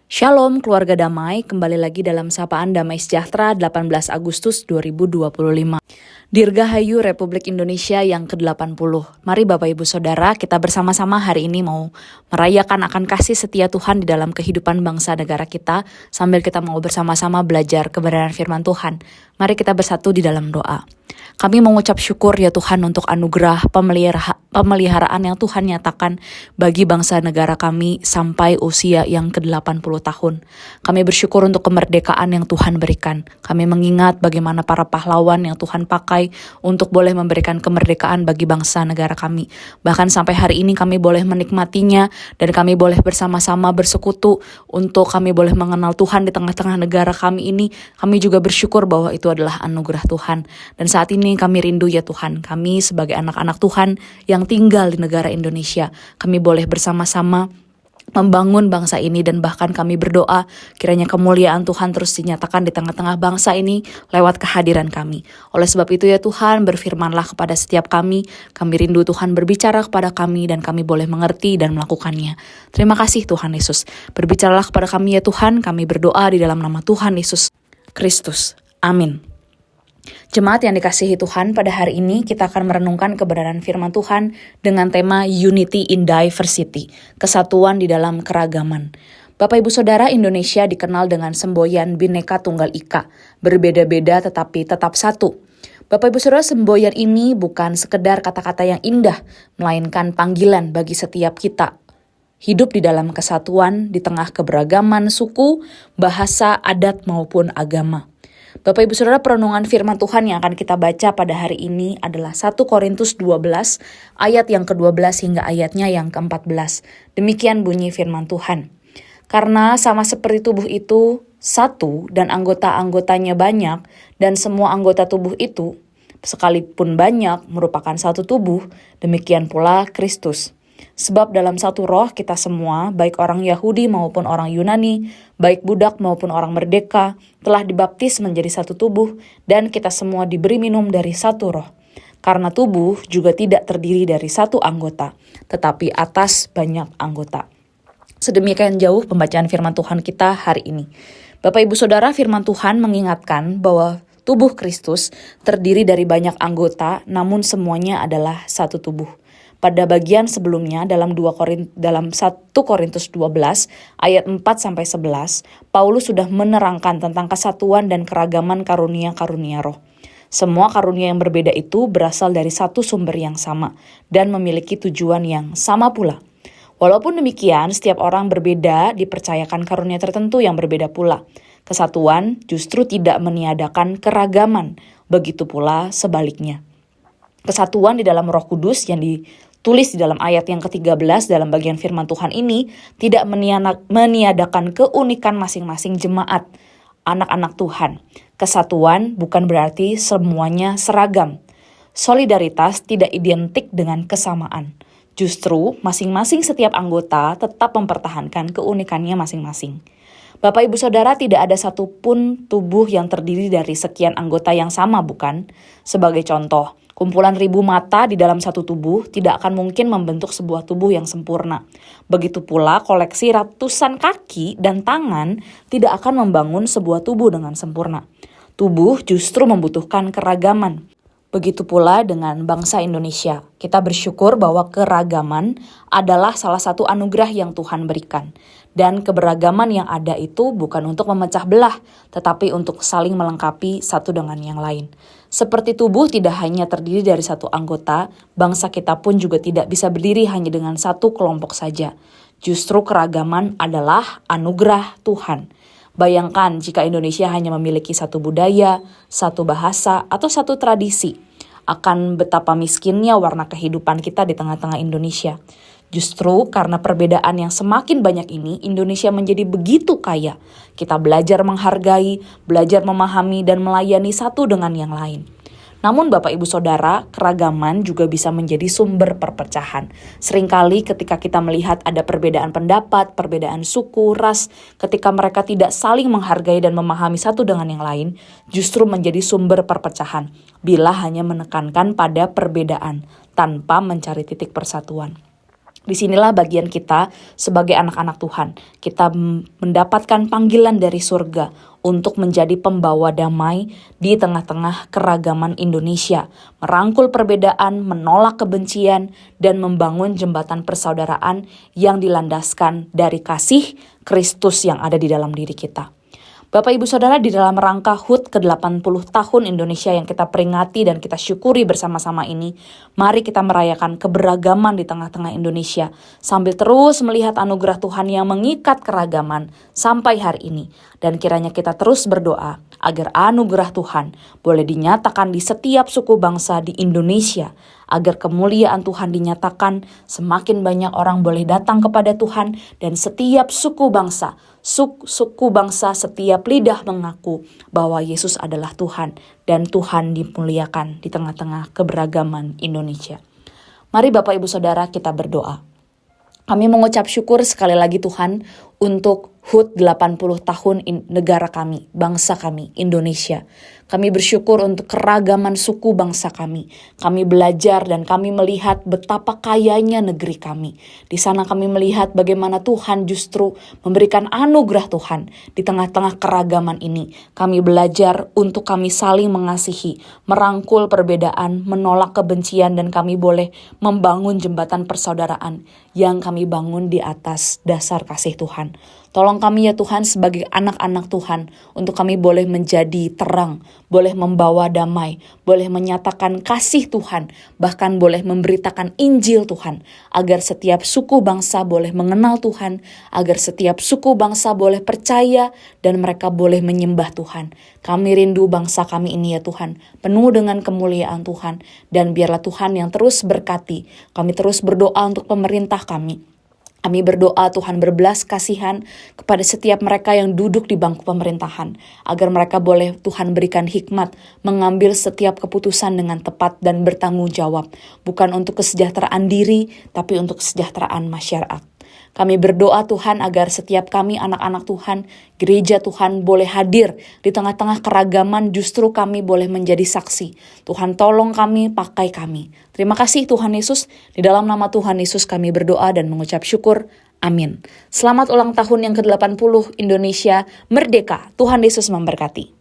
Shalom keluarga damai, kembali lagi dalam Sapaan Damai Sejahtera 18 Agustus 2025. Dirgahayu Republik Indonesia yang ke-80. Mari Bapak Ibu Saudara, kita bersama-sama hari ini mau merayakan akan kasih setia Tuhan di dalam kehidupan bangsa negara kita, sambil kita mau bersama-sama belajar kebenaran firman Tuhan. Mari kita bersatu di dalam doa. Kami mengucap syukur ya Tuhan untuk anugerah pemeliharaan yang Tuhan nyatakan bagi bangsa negara kami sampai usia yang ke-80 tahun. Kami bersyukur untuk kemerdekaan yang Tuhan berikan. Kami mengingat bagaimana para pahlawan yang Tuhan pakai untuk boleh memberikan kemerdekaan bagi bangsa negara kami. Bahkan sampai hari ini kami boleh menikmatinya dan kami boleh bersama-sama bersekutu untuk kami boleh mengenal Tuhan di tengah-tengah negara kami ini. Kami juga bersyukur bahwa itu adalah anugerah Tuhan. Dan saat ini kami rindu ya Tuhan, kami sebagai anak-anak Tuhan yang tinggal di negara Indonesia, kami boleh bersama-sama membangun bangsa ini dan bahkan kami berdoa kiranya kemuliaan Tuhan terus dinyatakan di tengah-tengah bangsa ini lewat kehadiran kami. Oleh sebab itu ya Tuhan, berfirmanlah kepada setiap kami rindu Tuhan berbicara kepada kami dan kami boleh mengerti dan melakukannya. Terima kasih Tuhan Yesus. Berbicaralah kepada kami ya Tuhan, kami berdoa di dalam nama Tuhan Yesus Kristus. Amin. Jemaat yang dikasihi Tuhan, pada hari ini kita akan merenungkan kebenaran firman Tuhan dengan tema Unity in Diversity, kesatuan di dalam keragaman. Bapak Ibu Saudara, Indonesia dikenal dengan semboyan Bhinneka Tunggal Ika, berbeda-beda tetapi tetap satu. Bapak Ibu Saudara, semboyan ini bukan sekedar kata-kata yang indah, melainkan panggilan bagi setiap kita. Hidup di dalam kesatuan di tengah keberagaman suku, bahasa, adat maupun agama. Bapak Ibu Saudara, perenungan firman Tuhan yang akan kita baca pada hari ini adalah 1 Korintus 12 ayat yang ke-12 hingga ayatnya yang ke-14. Demikian bunyi firman Tuhan. Karena sama seperti tubuh itu satu dan anggota-anggotanya banyak, dan semua anggota tubuh itu sekalipun banyak merupakan satu tubuh, demikian pula Kristus. Sebab dalam satu roh kita semua, baik orang Yahudi maupun orang Yunani, baik budak maupun orang merdeka, telah dibaptis menjadi satu tubuh, dan kita semua diberi minum dari satu roh. Karena tubuh juga tidak terdiri dari satu anggota, tetapi atas banyak anggota. Sedemikian jauh pembacaan firman Tuhan kita hari ini. Bapak Ibu Saudara, firman Tuhan mengingatkan bahwa tubuh Kristus terdiri dari banyak anggota, namun semuanya adalah satu tubuh. Pada bagian sebelumnya dalam 1 Korintus 12 ayat 4-11, Paulus sudah menerangkan tentang kesatuan dan keragaman karunia-karunia roh. Semua karunia yang berbeda itu berasal dari satu sumber yang sama dan memiliki tujuan yang sama pula. Walaupun demikian, setiap orang berbeda dipercayakan karunia tertentu yang berbeda pula. Kesatuan justru tidak meniadakan keragaman, begitu pula sebaliknya. Kesatuan di dalam Roh Kudus yang ditulis di dalam ayat yang ke-13 dalam bagian firman Tuhan ini tidak meniadakan keunikan masing-masing jemaat, anak-anak Tuhan. Kesatuan bukan berarti semuanya seragam. Solidaritas tidak identik dengan kesamaan. Justru masing-masing setiap anggota tetap mempertahankan keunikannya masing-masing. Bapak Ibu Saudara, tidak ada satupun tubuh yang terdiri dari sekian anggota yang sama, bukan? Sebagai contoh, kumpulan ribu mata di dalam satu tubuh tidak akan mungkin membentuk sebuah tubuh yang sempurna. Begitu pula koleksi ratusan kaki dan tangan tidak akan membangun sebuah tubuh dengan sempurna. Tubuh justru membutuhkan keragaman. Begitu pula dengan bangsa Indonesia. Kita bersyukur bahwa keragaman adalah salah satu anugerah yang Tuhan berikan. Dan keberagaman yang ada itu bukan untuk memecah belah, tetapi untuk saling melengkapi satu dengan yang lain. Seperti tubuh tidak hanya terdiri dari satu anggota, bangsa kita pun juga tidak bisa berdiri hanya dengan satu kelompok saja. Justru keragaman adalah anugerah Tuhan. Bayangkan jika Indonesia hanya memiliki satu budaya, satu bahasa, atau satu tradisi. Akan betapa miskinnya warna kehidupan kita di tengah-tengah Indonesia. Justru karena perbedaan yang semakin banyak ini, Indonesia menjadi begitu kaya. Kita belajar menghargai, belajar memahami, dan melayani satu dengan yang lain. Namun Bapak Ibu Saudara, keragaman juga bisa menjadi sumber perpecahan. Seringkali ketika kita melihat ada perbedaan pendapat, perbedaan suku, ras, ketika mereka tidak saling menghargai dan memahami satu dengan yang lain, justru menjadi sumber perpecahan, bila hanya menekankan pada perbedaan, tanpa mencari titik persatuan. Disinilah bagian kita sebagai anak-anak Tuhan. Kita mendapatkan panggilan dari surga untuk menjadi pembawa damai di tengah-tengah keragaman Indonesia. Merangkul perbedaan, menolak kebencian, dan membangun jembatan persaudaraan yang dilandaskan dari kasih Kristus yang ada di dalam diri kita. Bapak Ibu Saudara, di dalam rangka HUT ke-80 tahun Indonesia yang kita peringati dan kita syukuri bersama-sama ini, mari kita merayakan keberagaman di tengah-tengah Indonesia sambil terus melihat anugerah Tuhan yang mengikat keragaman sampai hari ini. Dan kiranya kita terus berdoa agar anugerah Tuhan boleh dinyatakan di setiap suku bangsa di Indonesia, agar kemuliaan Tuhan dinyatakan, semakin banyak orang boleh datang kepada Tuhan, dan setiap suku bangsa, setiap lidah mengaku bahwa Yesus adalah Tuhan, dan Tuhan dimuliakan di tengah-tengah keberagaman Indonesia. Mari Bapak Ibu Saudara kita berdoa. Kami mengucap syukur sekali lagi Tuhan untuk HUT 80 tahun negara kami, bangsa kami, Indonesia. Kami bersyukur untuk keragaman suku bangsa kami. Kami belajar dan kami melihat betapa kayanya negeri kami. Di sana kami melihat bagaimana Tuhan justru memberikan anugerah Tuhan di tengah-tengah keragaman ini. Kami belajar untuk kami saling mengasihi, merangkul perbedaan, menolak kebencian, dan kami boleh membangun jembatan persaudaraan yang kami bangun di atas dasar kasih Tuhan. Tolong kami ya Tuhan sebagai anak-anak Tuhan untuk kami boleh menjadi terang, boleh membawa damai, boleh menyatakan kasih Tuhan, bahkan boleh memberitakan Injil Tuhan, agar setiap suku bangsa boleh mengenal Tuhan, agar setiap suku bangsa boleh percaya dan mereka boleh menyembah Tuhan. Kami rindu bangsa kami ini ya Tuhan, penuh dengan kemuliaan Tuhan, dan biarlah Tuhan yang terus berkati. Kami terus berdoa untuk pemerintah kami. Kami berdoa Tuhan berbelas kasihan kepada setiap mereka yang duduk di bangku pemerintahan, agar mereka boleh Tuhan berikan hikmat mengambil setiap keputusan dengan tepat dan bertanggung jawab, bukan untuk kesejahteraan diri, tapi untuk kesejahteraan masyarakat. Kami berdoa Tuhan agar setiap kami anak-anak Tuhan, gereja Tuhan boleh hadir di tengah-tengah keragaman, justru kami boleh menjadi saksi. Tuhan tolong kami, pakai kami. Terima kasih Tuhan Yesus, di dalam nama Tuhan Yesus kami berdoa dan mengucap syukur. Amin. Selamat ulang tahun yang ke-80 Indonesia Merdeka. Tuhan Yesus memberkati.